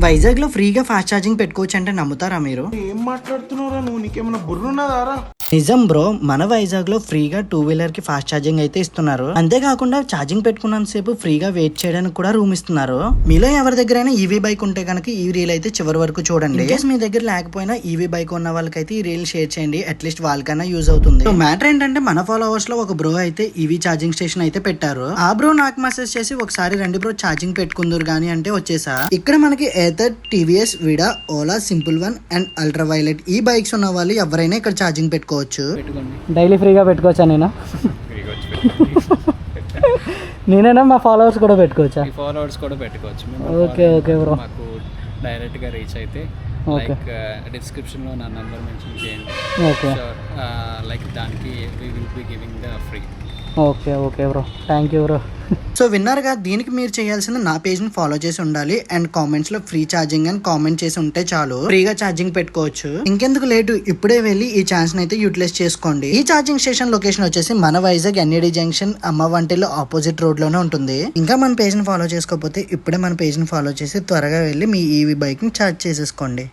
వైజాగ్ లో ఫ్రీగా fast charging పెట్టుకోవచ్చు అంటే నమ్ముతారా మీరు? ఏం మాట్లాడుతున్నారా నువ్వు? నీకేమన్నా బుర్రున్నదారా? నిజం బ్రో, మన వైజాగ్ లో ఫ్రీగా 2 వీలర్ కి ఫాస్ట్ ఛార్జింగ్ అయితే ఇస్తున్నారు. అంతేకాకుండా ఛార్జింగ్ పెట్టుకున్నంత సేపు ఫ్రీగా వెయిట్ చేయడానికి కూడా రూమ్ ఇస్తున్నారు. మీలో ఎవరి దగ్గరైనా ఈవీ బైక్ ఉంటే కనుక ఈ రీల్ అయితే చివరి వరకు చూడండి. ఇన్కేస్ మీ దగ్గర లేకపోయినా ఈవీ బైక్ ఉన్న వాళ్ళకైతే ఈ రీల్ షేర్ చేయండి, అట్లీస్ట్ వాళ్ళకైనా యూజ్ అవుతుంది. సో మ్యాటర్ ఏంటంటే, మన ఫాలోవర్స్ లో ఒక బ్రో అయితే ఈవీ ఛార్జింగ్ స్టేషన్ అయితే పెట్టారు. ఆ బ్రో నాకు మెసేజ్ చేసి ఒకసారి రండి బ్రో ఛార్జింగ్ పెట్టుకుందరు గానీ అంటే వచ్చేసా. ఇక్కడ మనకి Ather, TVS, Vida, Ola, Simple One and Ultraviolette ఈ బైక్స్ ఉన్న వాళ్ళు ఎవరైనా ఇక్కడ ఛార్జింగ్ పెట్టుకోవచ్చు. డైలీ ఫ్రీగా పెట్టుకోవచ్చా? నేనైనా మా ఫాలోవర్స్ కూడా పెట్టుకోవచ్చా? ఫాలోవర్స్ కూడా పెట్టుకోవచ్చు. Okay okay bro. మాకు డైరెక్ట్గా రీచ్ అయితే లైక్ డిస్క్రిప్షన్లో నా నెంబర్ మెన్షన్ చేయండి. ఓకే, లైక్ దానికి we will be giving the free. Okay okay bro, thank you bro. So విన్నారుగా, దీనికి మీరు చేయాల్సింది నా పేజ్ ని ఫాలో చేసి ఉండాలి అండ్ కామెంట్స్ లో ఫ్రీ ఛార్జింగ్ అని కామెంట్ చేసి ఉంటే చాలు, ఫ్రీగా ఛార్జింగ్ పెట్టుకోవచ్చు. ఇంకెందుకు లేటు, ఇప్పుడే వెళ్ళి ఈ ఛాన్స్ అయితే యూటిలైజ్ చేసుకోండి. ఈ ఛార్జింగ్ స్టేషన్ లొకేషన్ వచ్చేసి మన వైజాగ్ ఎన్ఈడి జంక్షన్ అమ్మ వంటిలో ఆపోజిట్ రోడ్ లోనే ఉంటుంది. ఇంకా మన పేజ్ ని ఫాలో చేసుకోకపోతే ఇప్పుడే మన పేజ్ ని ఫాలో చేసి త్వరగా వెళ్ళి మీ ఈవీ బైక్ ని ఛార్జ్ చేసేసుకోండి.